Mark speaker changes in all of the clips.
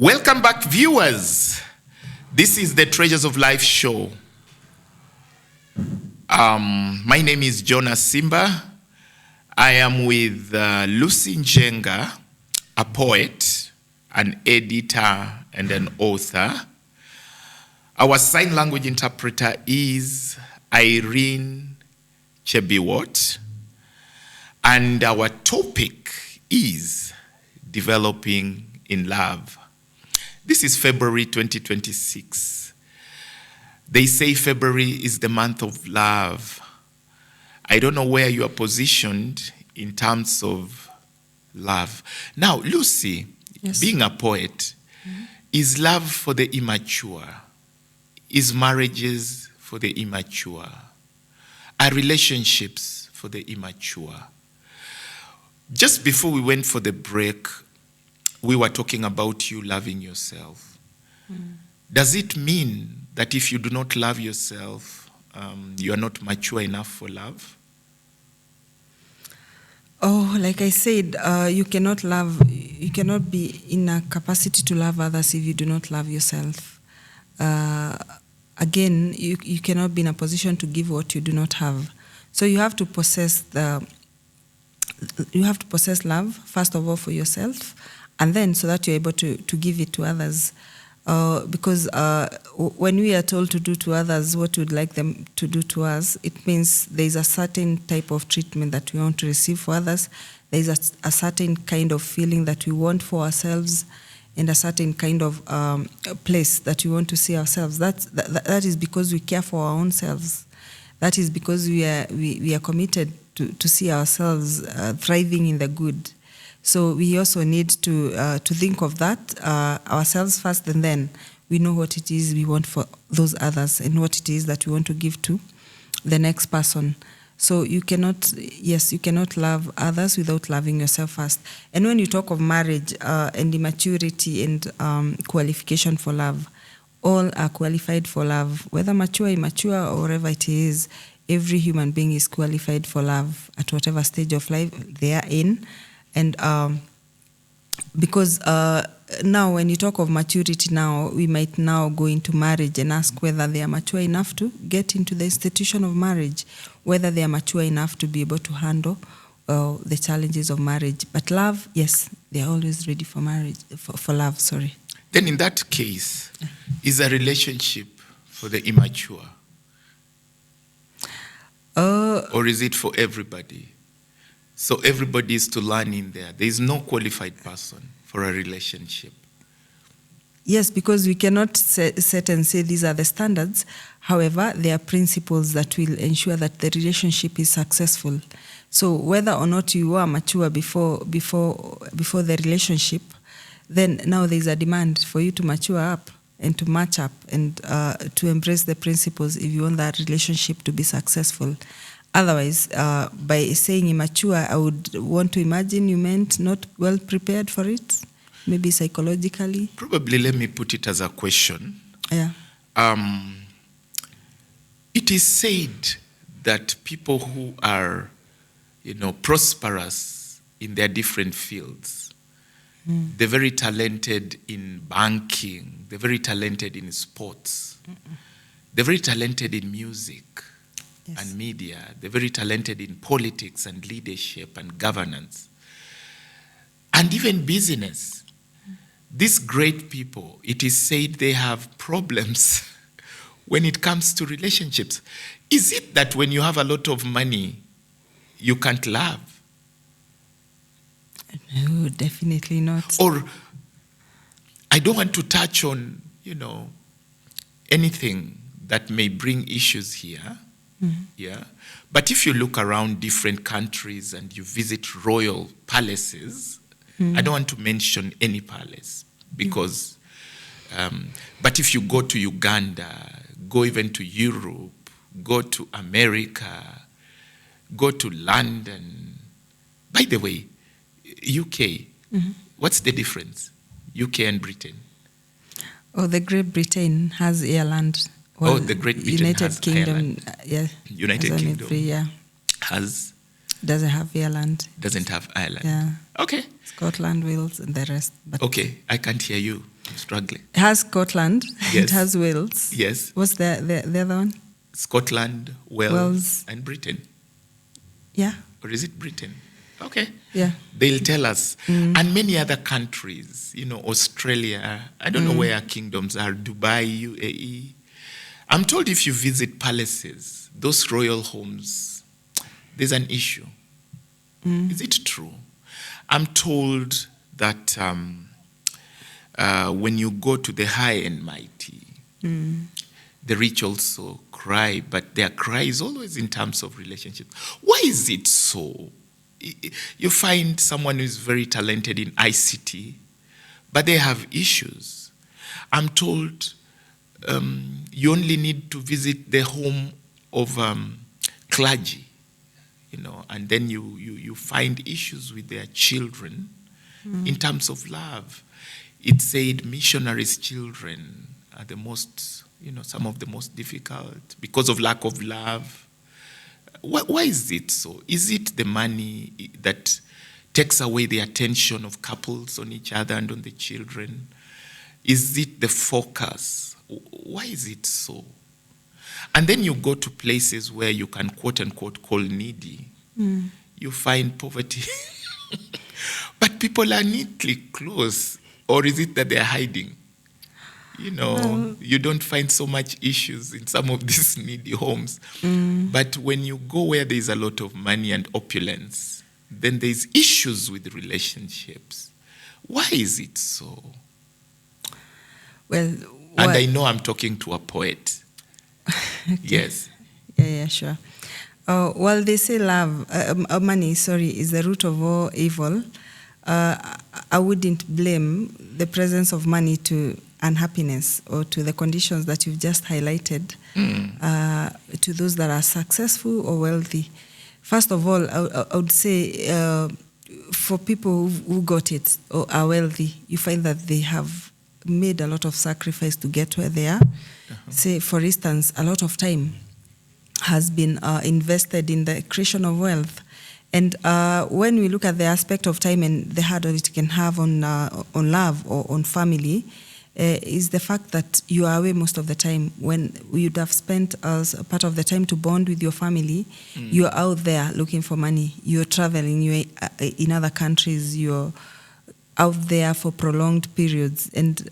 Speaker 1: Welcome back, viewers. This is the Treasures of Life show. My name is Jonas Simba. I am with Lucy Njenga, a poet, an editor, and an author. Our sign language interpreter is Irene Chebiwot. And our topic is developing in love. This is February 2026. They say February is the month of love. I don't know where you are positioned in terms of love. Now, Lucy,
Speaker 2: Yes.
Speaker 1: being a poet, is love for the immature? Is marriages for the immature? Are relationships for the immature? Just before we went for the break, we were talking about you loving yourself. Does it mean that if you do not love yourself, you are not mature enough for love?
Speaker 2: Oh, like I said, you cannot be in a capacity to love others if you do not love yourself. Again, you cannot be in a position to give what you do not have. So you have to possess love, first of all, for yourself, and then so that you're able to give it to others. Because when we are told to do to others what we'd like them to do to us, it means there's a certain type of treatment that we want to receive for others. There's a certain kind of feeling that we want for ourselves, and a certain kind of place that we want to see ourselves. That is because we care for our own selves. That is because we are committed to see ourselves thriving in the good. So we also need to think of that ourselves first, and then we know what it is we want for those others and what it is that we want to give to the next person. So you cannot love others without loving yourself first. And when you talk of marriage and immaturity and qualification for love, all are qualified for love, whether mature, immature, or whatever it is. Every human being is qualified for love at whatever stage of life they are in. And because now when you talk of maturity now, we might now go into marriage and ask whether they are mature enough to get into the institution of marriage, whether they are mature enough to be able to handle the challenges of marriage. But love, yes, they are always ready for marriage, for love, sorry.
Speaker 1: Then in that case, is a relationship for the immature? Or is it for everybody? So everybody is to learn in there. There is no qualified person for a relationship.
Speaker 2: Yes, because we cannot set and say these are the standards. However, there are principles that will ensure that the relationship is successful. So whether or not you are mature before the relationship, then now there is a demand for you to mature up and to match up and to embrace the principles if you want that relationship to be successful. Otherwise, by saying immature, I would want to imagine you meant not well prepared for it, maybe psychologically.
Speaker 1: Probably let me put it as a question.
Speaker 2: Yeah.
Speaker 1: It is said that people who are, prosperous in their different fields, they're very talented in banking, they're very talented in sports, they're very talented in music.
Speaker 2: Yes.
Speaker 1: And media, they're very talented in politics and leadership and governance. And even business. These great people, it is said they have problems when it comes to relationships. Is it that when you have a lot of money, you can't love?
Speaker 2: No, definitely not.
Speaker 1: Or, I don't want to touch on, anything that may bring issues here. Yeah, but if you look around different countries and you visit royal palaces, I don't want to mention any palace because, but if you go to Uganda, go even to Europe, go to America, go to London. By the way, UK, what's the difference? UK and Britain?
Speaker 2: Oh, the Great Britain has Ireland. Well,
Speaker 1: the Great Britain
Speaker 2: United
Speaker 1: has
Speaker 2: Kingdom,
Speaker 1: Ireland.
Speaker 2: Yeah.
Speaker 1: United Kingdom
Speaker 2: has doesn't have Ireland.
Speaker 1: Doesn't have Ireland.
Speaker 2: Yeah.
Speaker 1: Okay.
Speaker 2: Scotland, Wales, and the rest. But
Speaker 1: okay, I can't hear you. I'm struggling.
Speaker 2: It has Scotland.
Speaker 1: Yes.
Speaker 2: It has Wales.
Speaker 1: Yes.
Speaker 2: What's the other one?
Speaker 1: Scotland, Wales,
Speaker 2: Wales.
Speaker 1: and Britain.
Speaker 2: Yeah.
Speaker 1: Or is it Britain? Okay.
Speaker 2: Yeah.
Speaker 1: They'll tell us. And many other countries, Australia, I don't know where our kingdoms are, Dubai, UAE. I'm told if you visit palaces, those royal homes, there's an issue. Is it true? I'm told that when you go to the high and mighty, the rich also cry, but their cry is always in terms of relationships. Why is it so? You find someone who is very talented in ICT, but they have issues. I'm told you only need to visit the home of clergy, and then you find issues with their children in terms of love. It said missionaries' children are the most, some of the most difficult because of lack of love. Why is it so? Is it the money that takes away the attention of couples on each other and on the children? Is it the focus? Why is it so? And then you go to places where you can quote unquote call needy. You find poverty. But people are neatly close. Or is it that they're hiding? You don't find so much issues in some of these needy homes. But when you go where there's a lot of money and opulence, then there's issues with relationships. Why is it so?
Speaker 2: Well,
Speaker 1: and I know I'm talking to a poet.
Speaker 2: Okay.
Speaker 1: Yes.
Speaker 2: Yeah, sure. Well, they say money, is the root of all evil. I wouldn't blame the presence of money to unhappiness or to the conditions that you've just highlighted to those that are successful or wealthy. First of all, I would say for people who got it or are wealthy, you find that they have made a lot of sacrifice to get where they are. Say, for instance, a lot of time has been invested in the creation of wealth. And when we look at the aspect of time and the hard it can have on love or on family, is the fact that you are away most of the time. When you'd have spent as a part of the time to bond with your family, you're out there looking for money. You're traveling. You're in other countries. You're out there for prolonged periods. And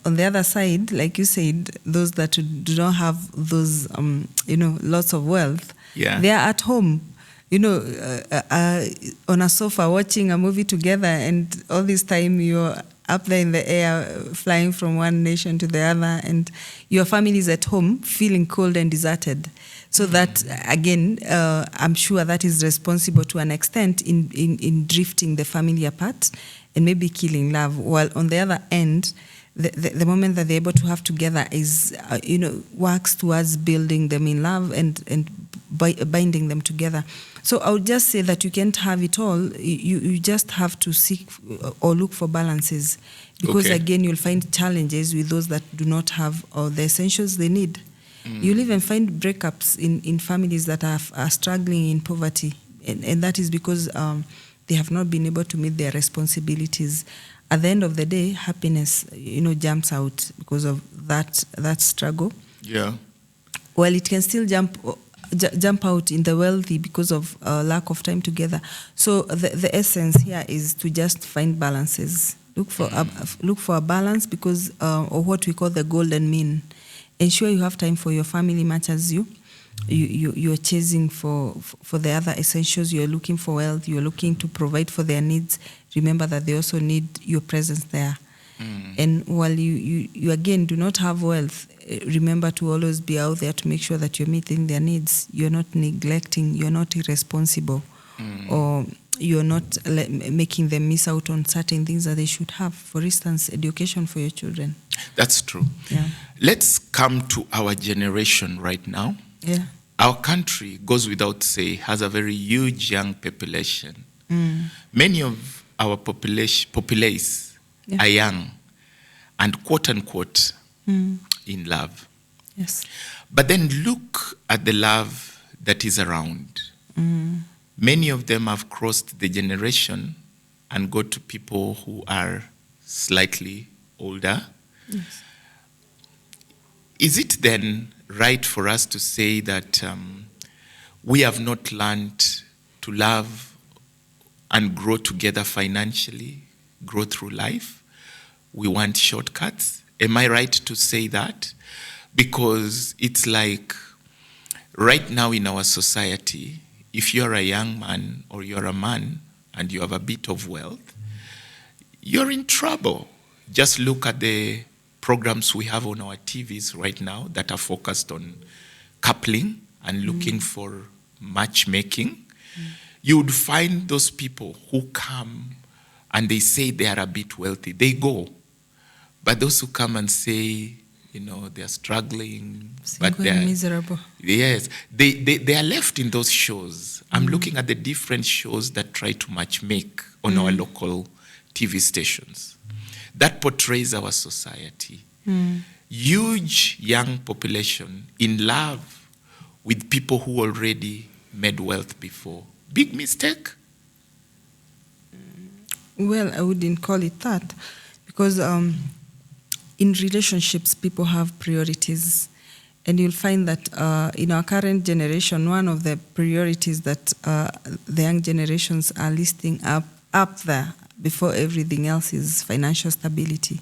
Speaker 2: on the other side, like you said, those that do not have those, lots of wealth, they are at home. On a sofa watching a movie together, and all this time you're up there in the air, flying from one nation to the other, and your family is at home feeling cold and deserted. So that, again, I'm sure that is responsible to an extent in drifting the family apart and maybe killing love. While on the other end, the moment that they're able to have together is, works towards building them in love and binding them together. So I would just say that you can't have it all. You just have to seek or look for balances. Because, again, you'll find challenges with those that do not have all the essentials they need. You'll even find breakups in families that are struggling in poverty. And that is because they have not been able to meet their responsibilities. At the end of the day, happiness, jumps out because of that struggle.
Speaker 1: Yeah.
Speaker 2: Well, it can still jump out in the wealthy because of lack of time together. So the essence here is to just find balances. Look for a balance because of what we call the golden mean. Ensure you have time for your family much as you're chasing for the other essentials. You're looking for wealth. You're looking to provide for their needs. Remember that they also need your presence there. And while you again do not have wealth, remember to always be out there to make sure that you're meeting their needs. You're not neglecting, you're not irresponsible, or you're not making them miss out on certain things that they should have. For instance, education for your children.
Speaker 1: That's true.
Speaker 2: Yeah.
Speaker 1: Let's come to our generation right now.
Speaker 2: Yeah.
Speaker 1: Our country, goes without say, has a very huge young population. Many of our populace are young and quote unquote in love.
Speaker 2: Yes.
Speaker 1: But then look at the love that is around. Many of them have crossed the generation and got to people who are slightly older.
Speaker 2: Yes.
Speaker 1: Is it then right for us to say that we have not learned to love and grow together financially, grow through life? We want shortcuts. Am I right to say that? Because it's like right now in our society, if you're a young man or you're a man and you have a bit of wealth, you're in trouble. Just look at the programs we have on our TVs right now that are focused on coupling and looking for matchmaking. You would find those people who come and they say they are a bit wealthy, they go. But those who come and say, they're struggling,
Speaker 2: Single
Speaker 1: but they're
Speaker 2: and miserable.
Speaker 1: Yes, they are left in those shows. I'm looking at the different shows that try to matchmake on our local TV stations. That portrays our society. Huge young population in love with people who already made wealth before. Big mistake.
Speaker 2: Well, I wouldn't call it that, because in relationships, people have priorities. And you'll find that in our current generation, one of the priorities that the young generations are listing up there before everything else is financial stability.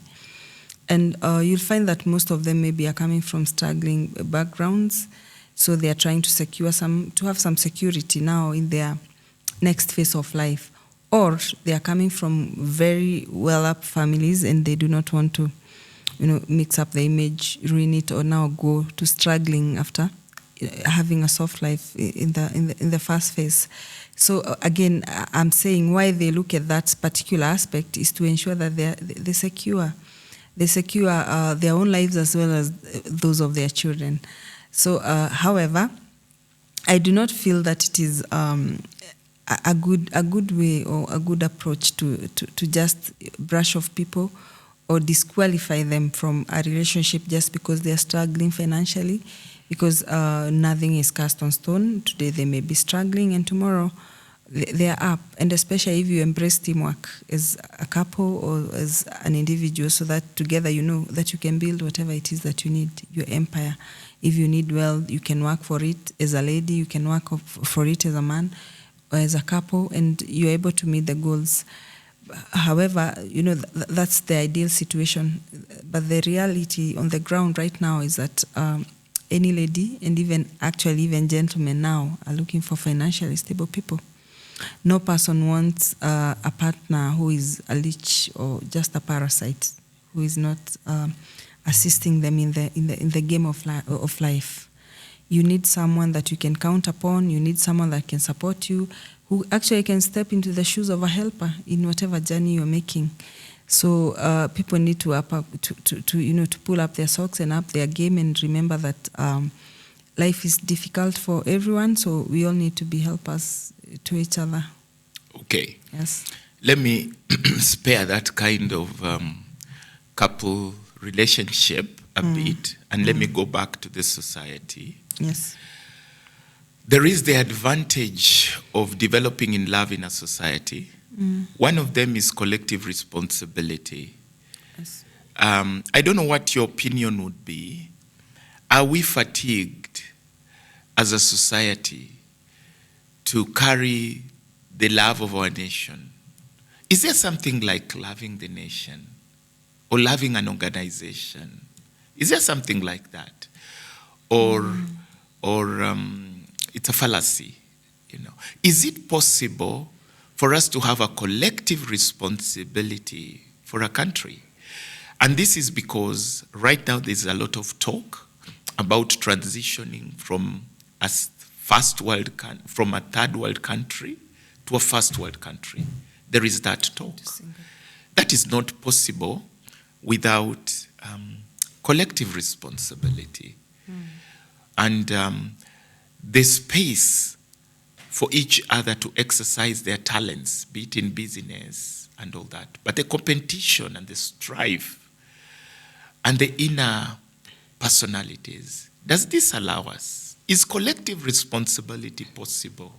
Speaker 2: And you'll find that most of them maybe are coming from struggling backgrounds, so they are trying to have some security now in their next phase of life. Or they are coming from very well-up families and they do not want to mix up the image, ruin it, or now go to struggling after having a soft life in the first phase. So again, I'm saying why they look at that particular aspect is to ensure that they secure their own lives as well as those of their children. So, however, I do not feel that it is a good way or a good approach to just brush off people or disqualify them from a relationship just because they are struggling financially, because nothing is cast on stone. Today they may be struggling and tomorrow they are up. And especially if you embrace teamwork as a couple or as an individual, so that together you know that you can build whatever it is that you need, your empire. If you need wealth, you can work for it as a lady, you can work for it as a man or as a couple, and you're able to meet the goals. However, that's the ideal situation. But the reality on the ground right now is that any lady, and even gentlemen now, are looking for financially stable people. No person wants a partner who is a leech or just a parasite, who is not assisting them in the game of life. You need someone that you can count upon. You need someone that can support you, who actually can step into the shoes of a helper in whatever journey you're making. So people need to to pull up their socks and up their game and remember that life is difficult for everyone. So we all need to be helpers to each other.
Speaker 1: Okay.
Speaker 2: Yes.
Speaker 1: Let me spare that kind of couple relationship a bit, and let me go back to the society.
Speaker 2: Yes.
Speaker 1: There is the advantage of developing in love in a society. One of them is collective responsibility.
Speaker 2: Yes.
Speaker 1: I don't know what your opinion would be. Are we fatigued as a society to carry the love of our nation? Is there something like loving the nation or loving an organization? Is there something like that? Or it's a fallacy, Is it possible for us to have a collective responsibility for a country? And this is because right now there's a lot of talk about transitioning from a third world country to a first world country. There is that talk. That is not possible without collective responsibility. And the space for each other to exercise their talents, be it in business and all that. But the competition and the strife and the inner personalities, does this allow us? Is collective responsibility possible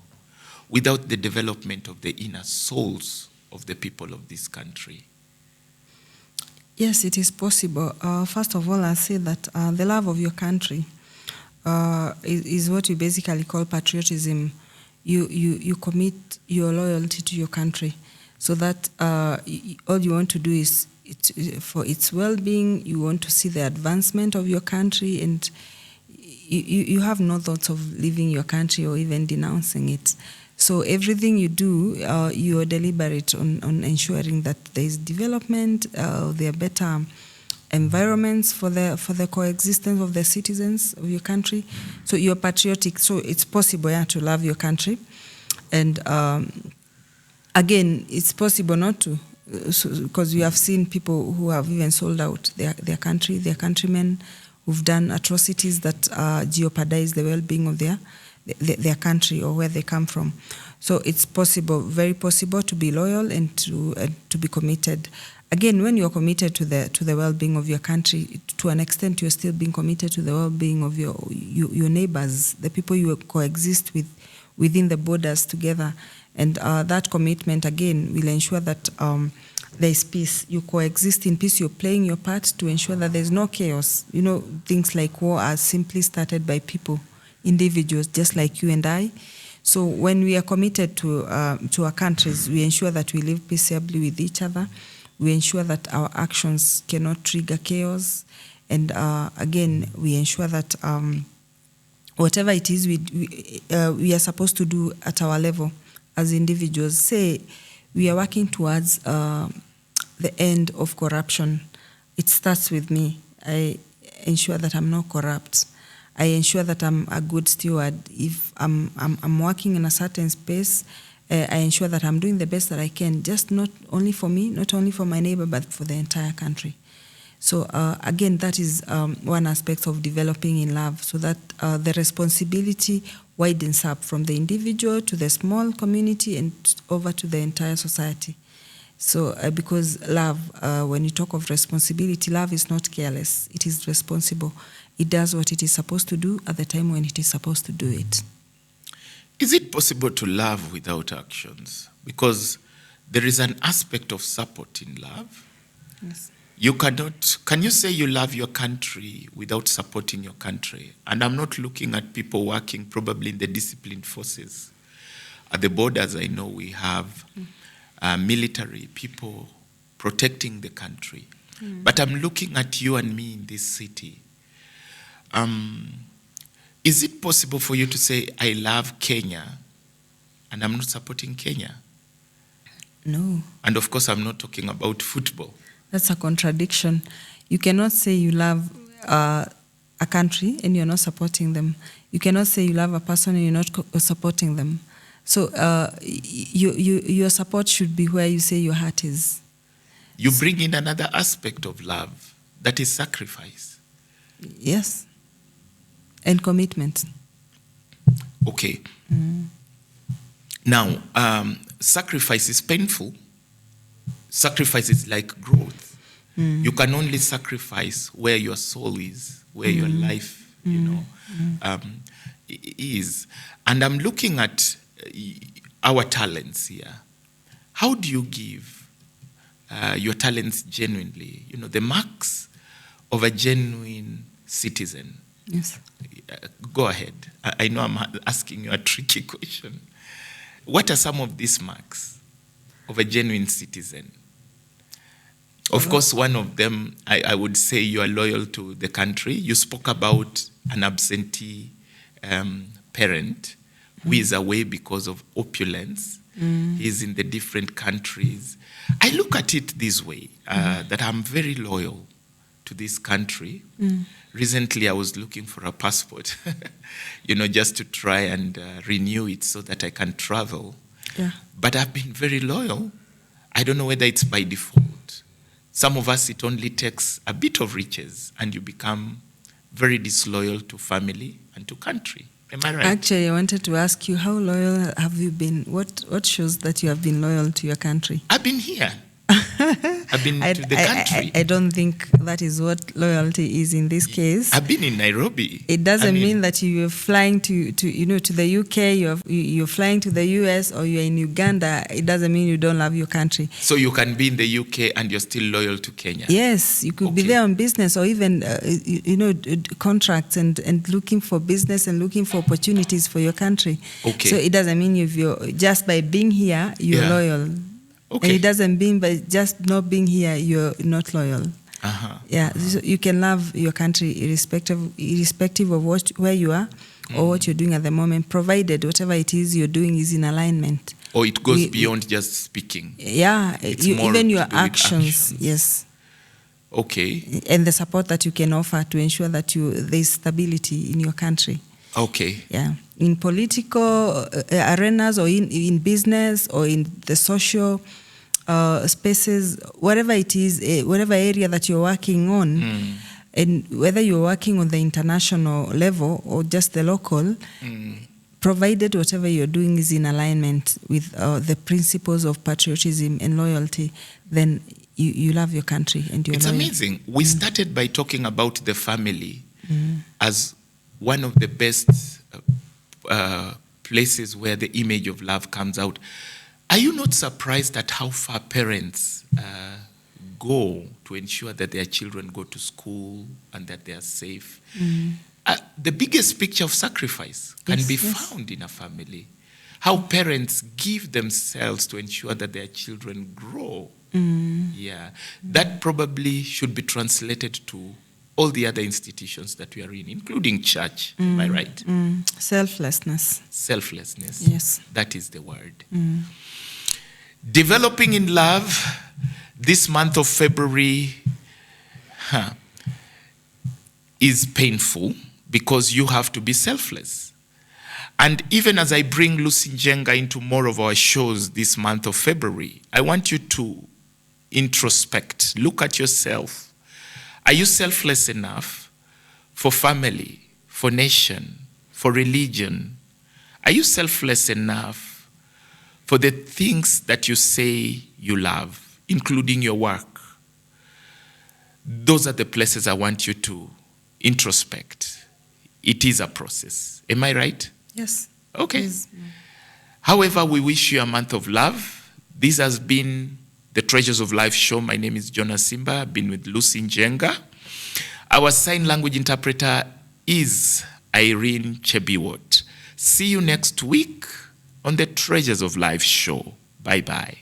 Speaker 1: without the development of the inner souls of the people of this country?
Speaker 2: Yes, it is possible. First of all, I'll say that the love of your country is what we basically call patriotism. You commit your loyalty to your country, so that all you want to do is for its well-being. You want to see the advancement of your country, and you have no thoughts of leaving your country or even denouncing it. So everything you do, you are deliberate on ensuring that there is development, there are better environments for the coexistence of the citizens of your country. So you're patriotic. So it's possible, yeah, to love your country. And again, it's possible not to, because we have seen people who have even sold out their country, their countrymen, who've done atrocities that jeopardize the well-being of their country or where they come from. So it's possible, very possible, to be loyal and to be committed. Again, when you're committed to the well-being of your country, to an extent, you're still being committed to the well-being of your neighbors, the people you coexist with within the borders together. And that commitment, again, will ensure that there is peace. You coexist in peace. You're playing your part to ensure that there's no chaos. You know, things like war are simply started by people, individuals, just like you and I. So when we are committed to our countries, we ensure that we live peaceably with each other. We ensure that our actions cannot trigger chaos. And again, we ensure that whatever it is we are supposed to do at our level as individuals, say we are working towards the end of corruption. It starts with me. I ensure that I'm not corrupt. I ensure that I'm a good steward. If I'm working in a certain space, I ensure that I'm doing the best that I can, just not only for me, not only for my neighbor, but for the entire country. So again, that is one aspect of developing in love, so that the responsibility widens up from the individual to the small community and over to the entire society. So because love, when you talk of responsibility, love is not careless. It is responsible. It does what it is supposed to do at the time when it is supposed to do it.
Speaker 1: Is it possible to love without actions? Because there is an aspect of support in love.
Speaker 2: Yes.
Speaker 1: You cannot, can you say you love your country without supporting your country? And I'm not looking at people working probably in the disciplined forces. At the borders, I know we have military people protecting the country. But I'm looking at you and me in this city. Is it possible for you to say, I love Kenya, and I'm not supporting Kenya?
Speaker 2: No.
Speaker 1: And of course, I'm not talking about football.
Speaker 2: That's a contradiction. You cannot say you love a country and you're not supporting them. You cannot say you love a person and you're not supporting them. So your support should be where you say your heart is.
Speaker 1: You bring in another aspect of love, that is sacrifice.
Speaker 2: Yes. And commitment.
Speaker 1: Okay. Now, sacrifice is painful. Sacrifice is like growth. You can only sacrifice where your soul is, where your life, is. And I'm looking at our talents here. How do you give your talents genuinely? You know, the marks of a genuine citizen.
Speaker 2: Yes.
Speaker 1: Go ahead. I know I'm asking you a tricky question. What are some of these marks of a genuine citizen? Of course, one of them, I would say you are loyal to the country. You spoke about an absentee parent who is away because of opulence. He's in the different countries. I look at it this way, that I'm very loyal to this country. Recently, I was looking for a passport, just to try and renew it so that I can travel.
Speaker 2: Yeah.
Speaker 1: But I've been very loyal. I don't know whether it's by default. Some of us, it only takes a bit of riches and you become very disloyal to family and to country. Am I right?
Speaker 2: Actually, I wanted to ask you, how loyal have you been? What shows that you have been loyal to your country?
Speaker 1: I've been here. I've been to the country.
Speaker 2: I don't think that is what loyalty is in this case.
Speaker 1: I've been in Nairobi.
Speaker 2: It doesn't mean that you're flying to the UK, you're flying to the US, or you're in Uganda. It doesn't mean you don't love your country.
Speaker 1: So you can be in the UK and you're still loyal to Kenya?
Speaker 2: Yes, you could be there on business, or even contracts and looking for business and looking for opportunities for your country.
Speaker 1: Okay.
Speaker 2: So it doesn't mean if you're just by being here you're loyal.
Speaker 1: Okay.
Speaker 2: And it doesn't mean by just not being here you're not loyal. Yeah, so you can love your country irrespective of where you are or what you're doing at the moment, provided whatever it is you're doing is in alignment.
Speaker 1: Or it goes beyond just speaking.
Speaker 2: Yeah, even your actions. Yes.
Speaker 1: Okay.
Speaker 2: And the support that you can offer to ensure that there's stability in your country.
Speaker 1: Okay.
Speaker 2: Yeah. In political arenas, or in business, or in the social spaces, whatever it is, whatever area that you're working on, and whether you're working on the international level or just the local, provided whatever you're doing is in alignment with the principles of patriotism and loyalty, then you love your country and you're
Speaker 1: It's
Speaker 2: loyal.
Speaker 1: amazing. We started by talking about the family as one of the best places where the image of love comes out. Are you not surprised at how far parents go to ensure that their children go to school and that they are safe? The biggest picture of sacrifice can be found in a family. How parents give themselves to ensure that their children grow. Yeah, that probably should be translated to all the other institutions that we are in, including church. Am I right?
Speaker 2: Selflessness.
Speaker 1: Selflessness.
Speaker 2: Yes.
Speaker 1: That is the word. Developing in love, this month of February is painful because you have to be selfless. And even as I bring Lucy Njenga into more of our shows this month of February, I want you to introspect, look at yourself. Are you selfless enough for family, for nation, for religion? Are you selfless enough for the things that you say you love, including your work? Those are the places I want you to introspect. It is a process. Am I right?
Speaker 2: Yes.
Speaker 1: Okay.
Speaker 2: Yes.
Speaker 1: However, we wish you a month of love. This has been the Treasures of Life show. My name is Jonas Simba. I've been with Lucy Njenga. Our sign language interpreter is Irene Chebiwot. See you next week on the Treasures of Life show. Bye-bye.